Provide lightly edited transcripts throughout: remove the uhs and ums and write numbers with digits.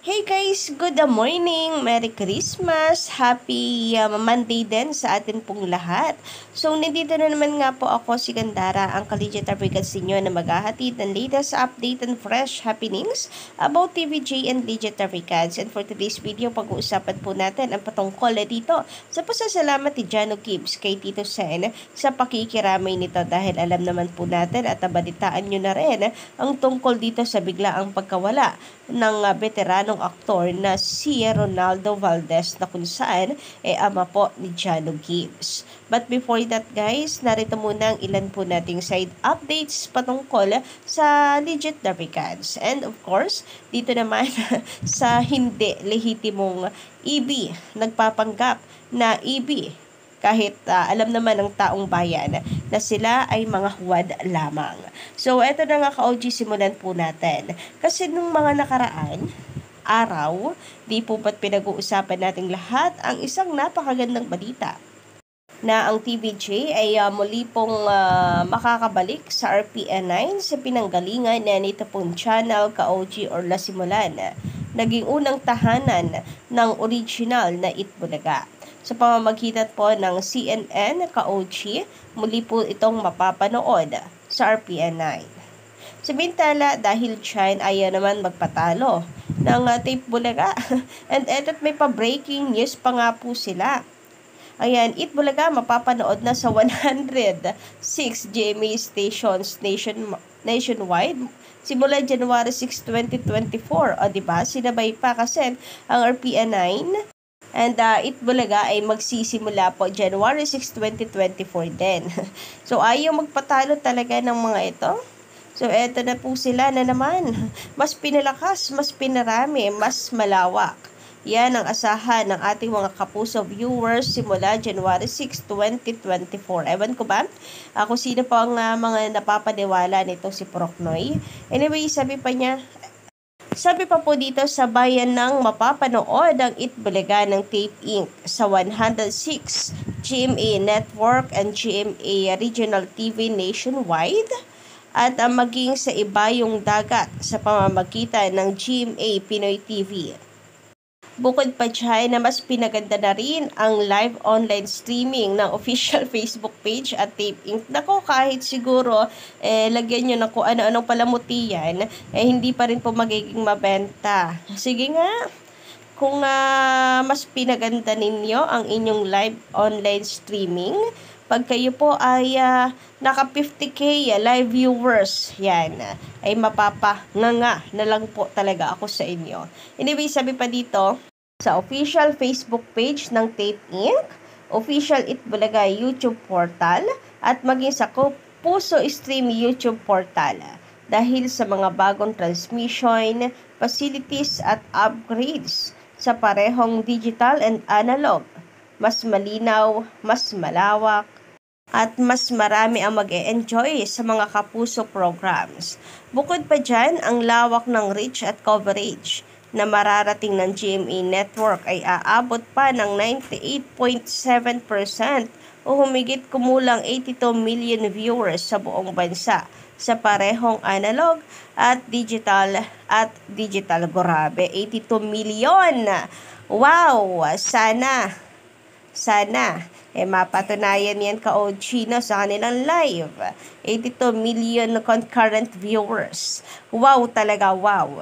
Hey guys, good morning! Merry Christmas! Happy Monday din sa atin pong lahat. So, nandito na naman nga po ako, si Gandara, ang Collegiate Regards ninyo na maghahatid ng latest update and fresh happenings about TVJ and Legit Regards. And for today's video, pag-uusapan po natin ang patungkol dito sa pasasalamat ni Jano Gibbs kay Tito Sen sa pakikiramay nito dahil alam naman po natin at nabalitaan nyo na rin ang tungkol dito sa biglaang pagkawala ng veteranong aktor na si Ronaldo Valdez na kung saan ama po ni Jano Gibbs. But before that guys, narito muna ang ilan po nating side updates patungkol sa Legit Regards. And of course, dito naman sa hindi lehitimong EB, nagpapanggap na EB kahit alam naman ng taong bayan na sila ay mga huwad lamang. So, eto na nga ka-OG, simulan po natin. Kasi nung mga nakaraan, araw, di po ba't pinag-uusapan nating lahat ang isang napakagandang balita na ang TVJ ay muli pong makakabalik sa RPN9 sa pinanggalingan na nito pong channel ka-OG or Lasimulan. Naging unang tahanan ng original na Itbulaga. Sa pamamagitan po ng CNN ka-OG, muli po itong mapapanood sa RPN9. Samantala, dahil dyan ayaw naman magpatalo ng Tape Bulaga. And etot may pa-breaking news pa nga po sila. Ayan, Itbulaga mapapanood na sa 106 GMA stations nationwide simula January 6, 2024. O diba, sinabay pa kasi ang RPN9 and Itbulaga ay magsisimula po January 6, 2024 din. So, ayaw magpatalo talaga ng mga ito. So, eto na po sila na naman. Mas pinalakas, mas pinarami, mas malawak. Yan ang asahan ng ating mga kapuso viewers simula January 6, 2024. Ewan ko ba? Kung sino po ang mga napapaniwala nito si Procnoy. Anyway, sabi pa po dito sa bayan ng mapapanood ang Itbulaga ng Tape Inc. sa 106 GMA Network and GMA Regional TV nationwide at maging sa ibayong dagat sa pamamagitan ng GMA Pinoy TV. Bukod pa dyan na mas pinaganda na rin ang live online streaming ng official Facebook page at Tape Inc. Nako, kahit siguro lagyan nyo na kung ano-anong palamuti yan, hindi pa rin po magiging mabenta. Sige nga, kung mas pinaganda ninyo ang inyong live online streaming, pag kayo po ay naka 50k live viewers, yan, ay mapapanganga na lang po talaga ako sa inyo. Anyway, sabi pa dito, sa official Facebook page ng Tape Inc., official Itbulaga YouTube portal, at maging sa Puso Stream YouTube portal. Dahil sa mga bagong transmission, facilities at upgrades sa parehong digital and analog, mas malinaw, mas malawak, at mas marami ang mag-e-enjoy sa mga kapuso programs. Bukod pa dyan, ang lawak ng reach at coverage na mararating ng GMA Network ay aabot pa ng 98.7% o humigit kumulang 82 million viewers sa buong bansa sa parehong analog at digital. Grabe, 82 million! Wow! Sana mapatunayan yan ka-OG na sa kanilang live. 82 million concurrent viewers. Wow talaga, wow.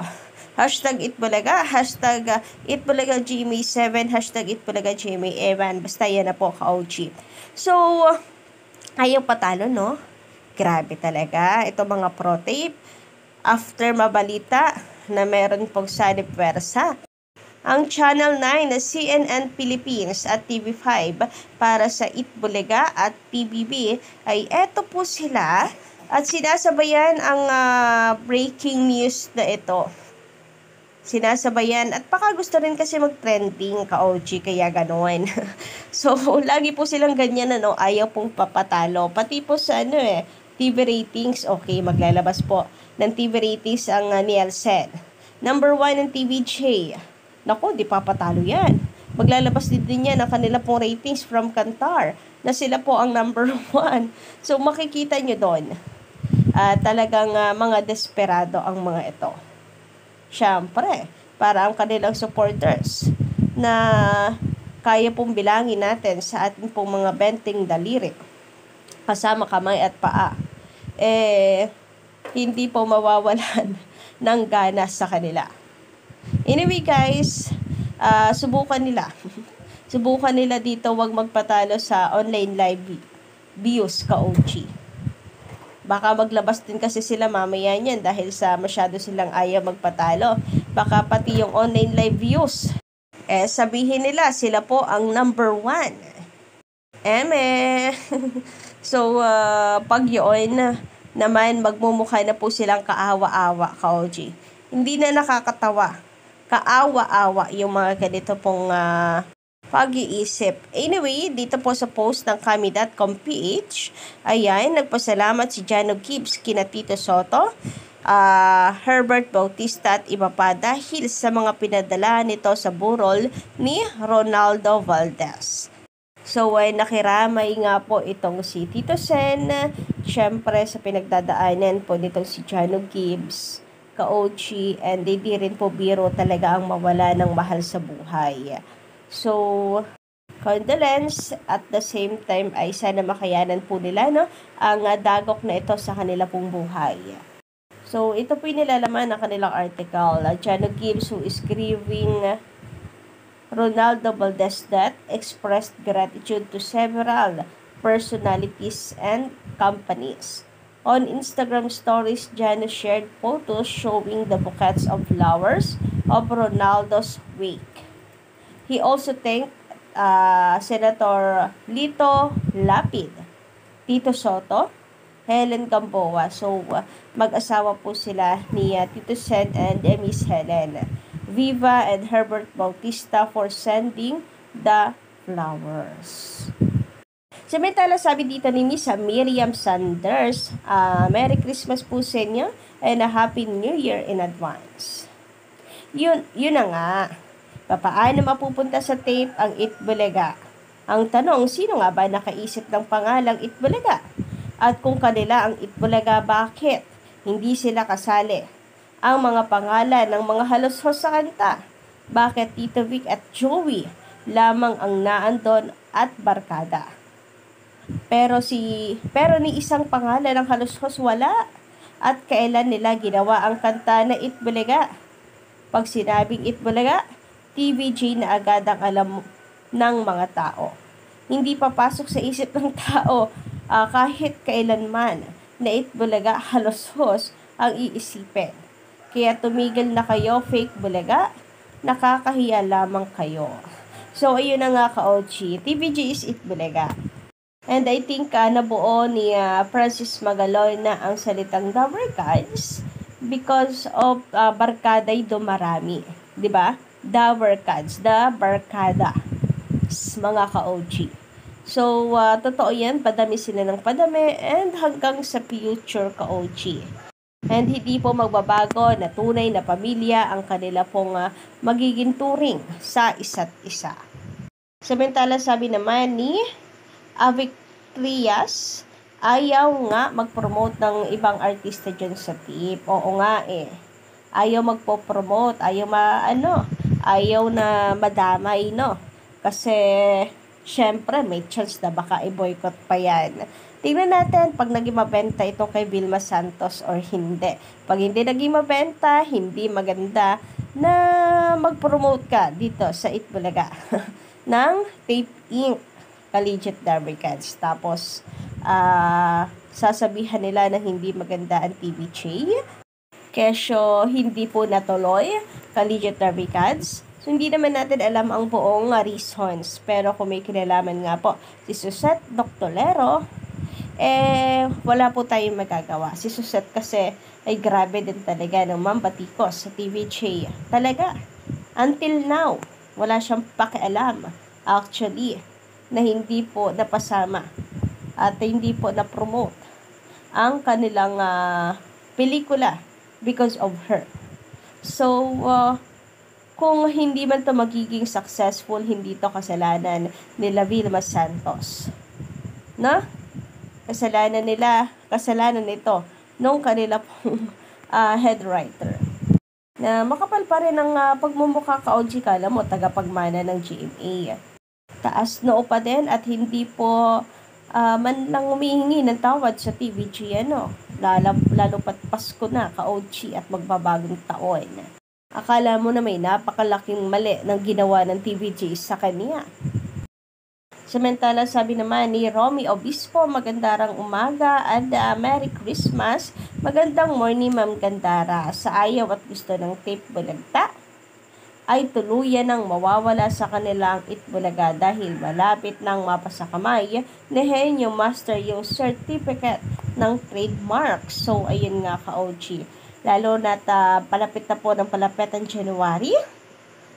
Hashtag Itbulaga, hashtag Itbulaga GMA7, hashtag Itbulaga GMA7. Basta yan na po ka-OG. So, ayaw patalo, no? Grabe talaga. Ito mga pro-tape. After mabalita na meron pong sanib pwersa, ang Channel 9 na CNN Philippines at TV5 para sa Itbulaga at PBB ay eto po sila at sinasabayan ang breaking news na ito. Sinasabayan at baka gusto rin kasi mag-trending ka-OG kaya ganoon. So, lagi po silang ganyan ayaw pong papatalo. Pati po sa TV ratings, okay, maglalabas po ng TV ratings ang Nielsen. Number 1 ng TVJ. Nako, di papatalo yan. Maglalabas din yan ang kanila pong ratings from Kantar na sila po ang number 1. So, makikita nyo doon. Talagang mga desperado ang mga ito. Siyempre, para ang kanilang supporters na kaya pong bilangin natin sa ating pong mga benting daliri, kasama kamay at paa, hindi po mawawalan ng gana sa kanila. Anyway guys, subukan nila. Subukan nila dito wag magpatalo sa online live views ka-OG. Baka maglabas din kasi sila mamaya niyan dahil sa masyado silang ayaw magpatalo. Baka pati yung online live views, sabihin nila sila po ang number 1. So, pag yun naman, magmumukha na po silang kaawa-awa, ka-OG. Hindi na nakakatawa. Kaawa-awa yung mga ganito pong pag-iisip. Anyway, dito po sa post ng kami.com.ph, ayan, nagpasalamat si Jano Gibbs kina Tito Soto, Herbert Bautista at iba pa dahil sa mga pinadala nito sa burol ni Ronaldo Valdez. So, nakiramay nga po itong si Tito Sen, syempre sa pinagdadaanan po nitong si Jano Gibbs, ka-OG, and hindi rin po biro talaga ang mawala ng mahal sa buhay. So, condolence at the same time ay sana makayanan po nila ang dagok na ito sa kanila pong buhay. So, ito po yung nilalaman ng kanilang article. Jano Gibbs, who is grieving Ronaldo Valdez death, expressed gratitude to several personalities and companies. On Instagram stories, Jano shared photos showing the bouquets of flowers of Ronaldo's wake. He also thanked Senator Lito Lapid, Tito Soto, Helen Gamboa. So, mag-asawa po sila ni Tito Sen and Miss Helen, Viva and Herbert Bautista for sending the flowers. Samantala, sabi dito ni Miss Miriam Sanders, Merry Christmas po sa inyo and a Happy New Year in advance. Yun na nga. Papaano mapupunta sa tape ang Itbulaga? Ang tanong, sino nga ba nakaisip ng pangalang Itbulaga? At kung kanila ang Itbulaga, bakit hindi sila kasali? Ang mga pangalan ng mga halos-hos sa kanta. Bakit Tito Vic at Joey lamang ang naandon at barkada? Pero ni isang pangalan ng halos-hos wala. At kailan nila ginawa ang kanta na Itbulaga? Pag sinabing Itbulaga, TVJ na agad ang alam ng mga tao. Hindi papasok sa isip ng tao kahit kailanman na Itbulaga halos-hos ang iisipin. Kaya tumigil na kayo, fake bulaga, nakakahiya lamang kayo. So, ayun na nga ka-OG, TVJ is Itbulaga. And I think nabuo ni Francis Magaloy na ang salitang The Barkads because of barkaday dumarami. Diba? The Barkads, the barkada, mga ka-OG. So, totoo yan, padami sila ng padami and hanggang sa future ka-OG. And hindi po magbabago na tunay na pamilya ang kanila pong magiging turing sa isa't isa. Samantala, sabi naman ni Avic Trias, ayaw nga mag-promote ng ibang artista dyan sa tip. Oo nga ayaw magpo-promote, ayaw na madamay, kasi syempre may chance na baka i-boycott pa yan. Tingnan natin pag naging mabenta ito kay Vilma Santos or hindi. Pag hindi naging mabenta, hindi maganda na mag-promote ka dito sa Itbulaga ng Tape Inc. Collegiate Derby Cards. Tapos, sasabihan nila na hindi maganda ang TVJ. Kesyo, hindi po natuloy Collegiate Derby Cards. So, hindi naman natin alam ang buong reasons. Pero kung may kinalaman nga po si Suzette Doctolero, wala po tayong magagawa. Si Suzette kasi ay grabe din talaga ng mambatikos sa TVJ. Talaga, until now, wala siyang pakialam. Actually, na hindi po napasama at hindi po na-promote ang kanilang pelikula because of her. So, kung hindi man to magiging successful, hindi to kasalanan nila Vilma Santos. Kasalanan nito nung kanila pong head writer. na makapal pa rin ang pagmumukha ka, OG. Kala mo, tagapagmana ng GMA. Taas noo pa din at hindi po man lang humihingi ng tawad sa TVG, lalo pat Pasko na, ka-OG, at magbabagong taon. Akala mo na may napakalaking mali ng ginawa ng TVG sa kanya. Samantala, sabi naman ni Romy Obispo, magandang umaga at Merry Christmas. Magandang morning, Ma'am Gandara. Sa ayaw at gusto ng tape bulagta, ay tuluyan ng mawawala sa kanilang Itbulaga dahil malapit nang mapasakamay ni Henyo Master yung certificate ng trademark. So, ayun nga, ka-OG. Lalo na palapit na po ng palapit ang January.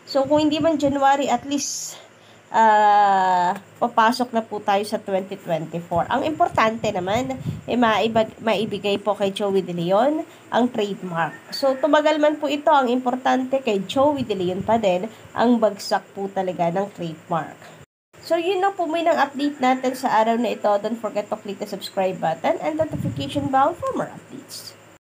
So, kung hindi man January, at least papasok na po tayo sa 2024. Ang importante naman, maibigay po kay Joey De Leon ang trademark. So, tumagal man po ito, ang importante kay Joey De Leon pa din, ang bagsak po talaga ng trademark. So, yun na po may ng update natin sa araw na ito. Don't forget to click the subscribe button and notification bell for more updates.